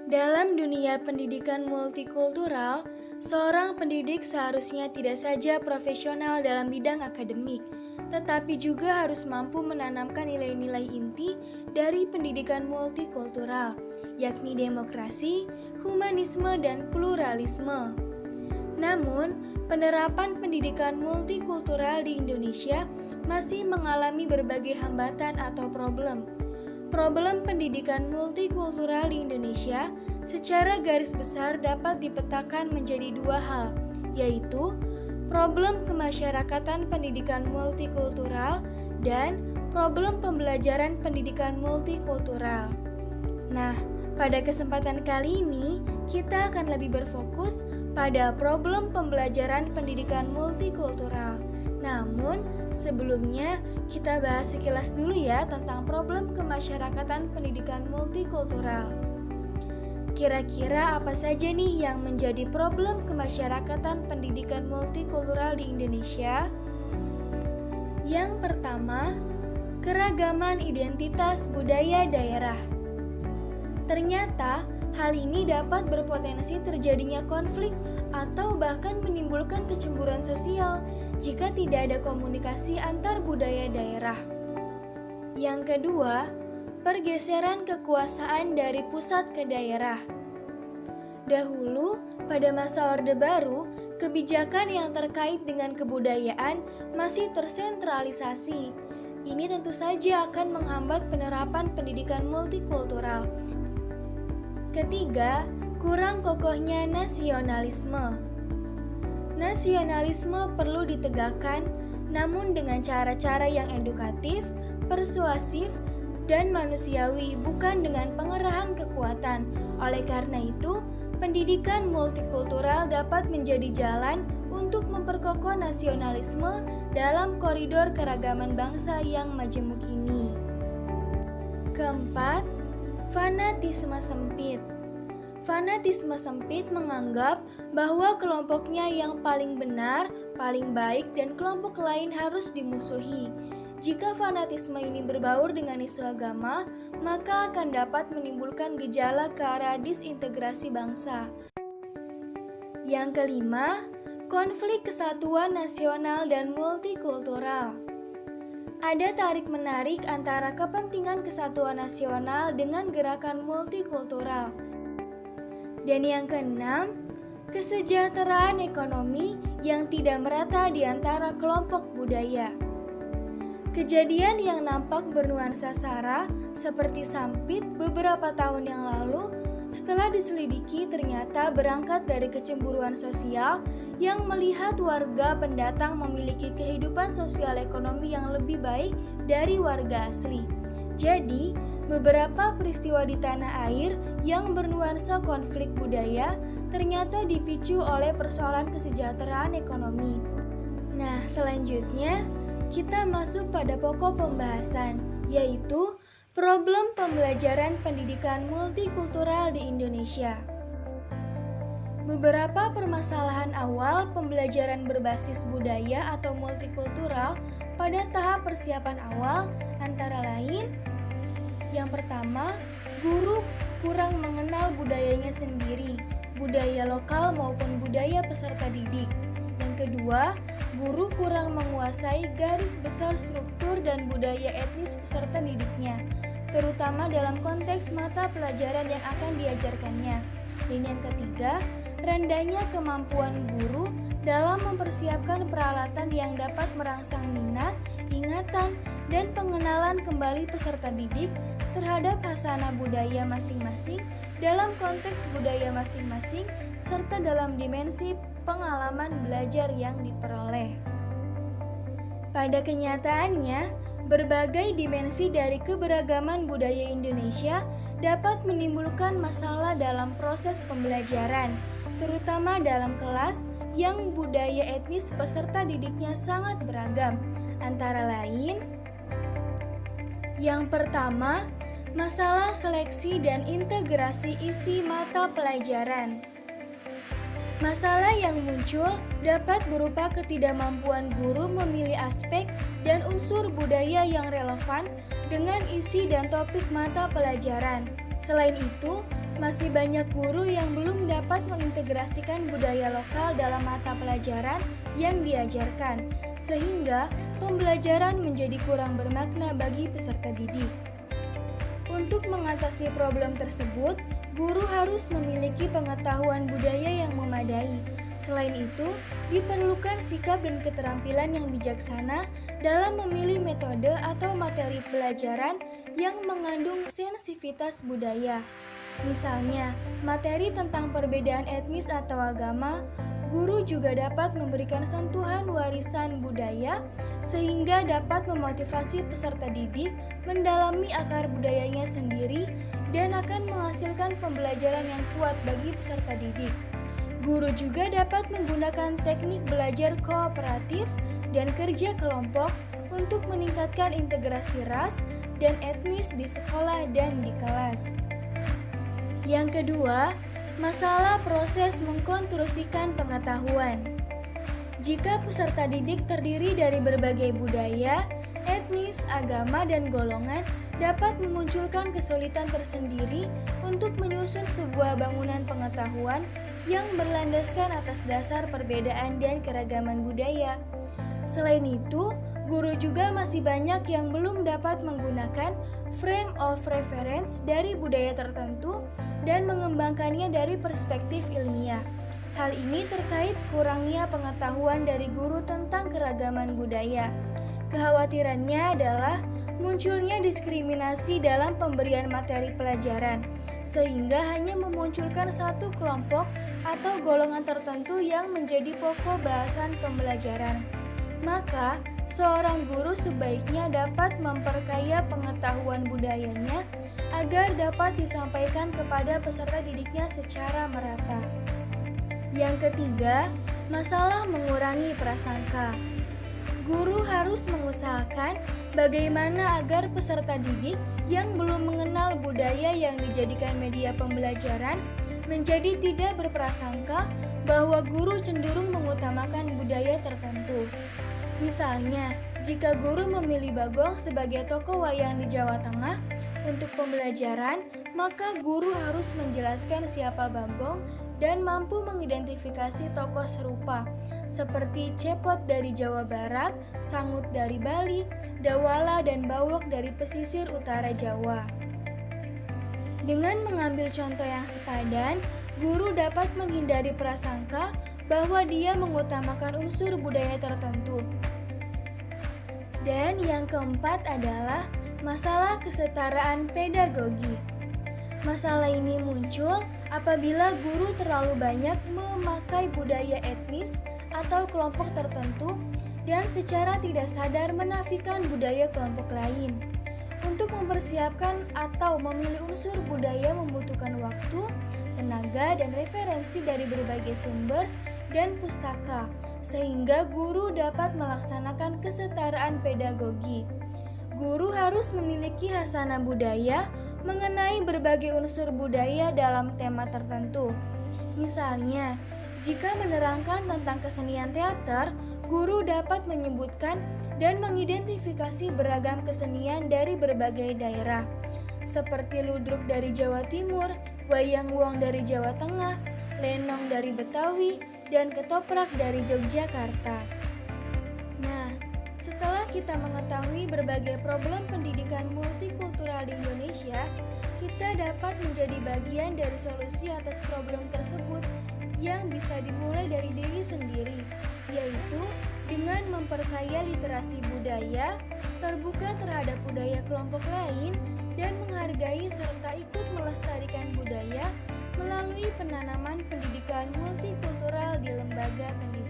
Dalam dunia pendidikan multikultural, seorang pendidik seharusnya tidak saja profesional dalam bidang akademik, tetapi juga harus mampu menanamkan nilai-nilai inti dari pendidikan multikultural, yakni demokrasi, humanisme, dan pluralisme. Namun, penerapan pendidikan multikultural di Indonesia masih mengalami berbagai hambatan atau problem. Problem pendidikan multikultural di Indonesia secara garis besar dapat dipetakan menjadi dua hal, yaitu problem kemasyarakatan pendidikan multikultural dan problem pembelajaran pendidikan multikultural. Nah, pada kesempatan kali ini kita akan lebih berfokus pada problem pembelajaran pendidikan multikultural. Namun, sebelumnya kita bahas sekilas dulu ya tentang problem kemasyarakatan pendidikan multikultural. Kira-kira apa saja nih yang menjadi problem kemasyarakatan pendidikan multikultural di Indonesia? Yang pertama, keragaman identitas budaya daerah. Ternyata, hal ini dapat berpotensi terjadinya konflik atau bahkan menimbulkan kecemburuan sosial jika tidak ada komunikasi antar budaya daerah. Yang kedua, pergeseran kekuasaan dari pusat ke daerah. Dahulu, pada masa Orde Baru, kebijakan yang terkait dengan kebudayaan masih tersentralisasi. Ini tentu saja akan menghambat penerapan pendidikan multikultural. Ketiga, kurang kokohnya nasionalisme. Nasionalisme perlu ditegakkan, namun dengan cara-cara yang edukatif, persuasif, dan manusiawi, bukan dengan pengerahan kekuatan. Oleh karena itu, pendidikan multikultural dapat menjadi jalan untuk memperkokoh nasionalisme dalam koridor keragaman bangsa yang majemuk ini. Keempat, fanatisme sempit. Fanatisme sempit menganggap bahwa kelompoknya yang paling benar, paling baik, dan kelompok lain harus dimusuhi. Jika fanatisme ini berbaur dengan isu agama, maka akan dapat menimbulkan gejala ke arah disintegrasi bangsa. Yang kelima, konflik kesatuan nasional dan multikultural. Ada tarik-menarik antara kepentingan kesatuan nasional dengan gerakan multikultural. Dan yang keenam, kesejahteraan ekonomi yang tidak merata di antara kelompok budaya. Kejadian yang nampak bernuansa SARA seperti Sampit beberapa tahun yang lalu setelah diselidiki ternyata berangkat dari kecemburuan sosial yang melihat warga pendatang memiliki kehidupan sosial ekonomi yang lebih baik dari warga asli. Jadi, beberapa peristiwa di tanah air yang bernuansa konflik budaya ternyata dipicu oleh persoalan kesejahteraan ekonomi. Nah, selanjutnya kita masuk pada pokok pembahasan, yaitu problem pembelajaran pendidikan multikultural di Indonesia. Beberapa permasalahan awal pembelajaran berbasis budaya atau multikultural pada tahap persiapan awal antara lain: yang pertama, guru kurang mengenal budayanya sendiri, budaya lokal maupun budaya peserta didik. Yang kedua, guru kurang menguasai garis besar struktur dan budaya etnis peserta didiknya, terutama dalam konteks mata pelajaran yang akan diajarkannya. Dan yang ketiga, rendahnya kemampuan guru dalam mempersiapkan peralatan yang dapat merangsang minat, ingatan, dan pengenalan kembali peserta didik terhadap khasanah budaya masing-masing dalam konteks budaya masing-masing serta dalam dimensi pengalaman belajar yang diperoleh. Pada kenyataannya, berbagai dimensi dari keberagaman budaya Indonesia dapat menimbulkan masalah dalam proses pembelajaran, terutama dalam kelas yang budaya etnis peserta didiknya sangat beragam, antara lain: yang pertama, masalah seleksi dan integrasi isi mata pelajaran. Masalah yang muncul dapat berupa ketidakmampuan guru memilih aspek dan unsur budaya yang relevan dengan isi dan topik mata pelajaran. Selain itu, masih banyak guru yang belum dapat mengintegrasikan budaya lokal dalam mata pelajaran yang diajarkan, sehingga pembelajaran menjadi kurang bermakna bagi peserta didik. Untuk mengatasi problem tersebut, guru harus memiliki pengetahuan budaya yang memadai. Selain itu, diperlukan sikap dan keterampilan yang bijaksana dalam memilih metode atau materi pelajaran yang mengandung sensitivitas budaya. Misalnya, materi tentang perbedaan etnis atau agama, guru juga dapat memberikan sentuhan warisan budaya sehingga dapat memotivasi peserta didik mendalami akar budayanya sendiri dan akan menghasilkan pembelajaran yang kuat bagi peserta didik. Guru juga dapat menggunakan teknik belajar kooperatif dan kerja kelompok untuk meningkatkan integrasi ras dan etnis di sekolah dan di kelas. Yang kedua, masalah proses mengkonstruksikan pengetahuan. Jika peserta didik terdiri dari berbagai budaya, etnis, agama, dan golongan dapat memunculkan kesulitan tersendiri untuk menyusun sebuah bangunan pengetahuan yang berlandaskan atas dasar perbedaan dan keragaman budaya. Selain itu, guru juga masih banyak yang belum dapat menggunakan frame of reference dari budaya tertentu dan mengembangkannya dari perspektif ilmiah. Hal ini terkait kurangnya pengetahuan dari guru tentang keragaman budaya. Kekhawatirannya adalah munculnya diskriminasi dalam pemberian materi pelajaran, sehingga hanya memunculkan satu kelompok atau golongan tertentu yang menjadi pokok bahasan pembelajaran. Maka, seorang guru sebaiknya dapat memperkaya pengetahuan budayanya agar dapat disampaikan kepada peserta didiknya secara merata. Yang ketiga, masalah mengurangi prasangka. Guru harus mengusahakan bagaimana agar peserta didik yang belum mengenal budaya yang dijadikan media pembelajaran menjadi tidak berprasangka bahwa guru cenderung mengutamakan budaya tertentu. Misalnya, jika guru memilih Bagong sebagai tokoh wayang di Jawa Tengah untuk pembelajaran, maka guru harus menjelaskan siapa Bagong dan mampu mengidentifikasi tokoh serupa seperti Cepot dari Jawa Barat, Sangut dari Bali, Dawala dan Bawok dari pesisir utara Jawa. Dengan mengambil contoh yang sepadan, guru dapat menghindari prasangka bahwa dia mengutamakan unsur budaya tertentu. Dan yang keempat adalah masalah kesetaraan pedagogi. Masalah ini muncul apabila guru terlalu banyak memakai budaya etnis atau kelompok tertentu dan secara tidak sadar menafikan budaya kelompok lain. Untuk mempersiapkan atau memilih unsur budaya membutuhkan waktu, tenaga, dan referensi dari berbagai sumber dan pustaka, sehingga guru dapat melaksanakan kesetaraan pedagogi. Guru harus memiliki hasanah budaya mengenai berbagai unsur budaya dalam tema tertentu. Misalnya, jika menerangkan tentang kesenian teater, guru dapat menyebutkan dan mengidentifikasi beragam kesenian dari berbagai daerah, seperti ludruk dari Jawa Timur, wayang wong dari Jawa Tengah, lenong dari Betawi, dan ketoprak dari Yogyakarta. Nah, setelah kita mengetahui berbagai problem pendidikan multikultural di Indonesia, kita dapat menjadi bagian dari solusi atas problem tersebut yang bisa dimulai dari diri sendiri, yaitu dengan memperkaya literasi budaya, terbuka terhadap budaya kelompok lain, dan menghargai serta ikut melestarikan budaya melalui penanaman pendidikan multikultural di lembaga pendidikan.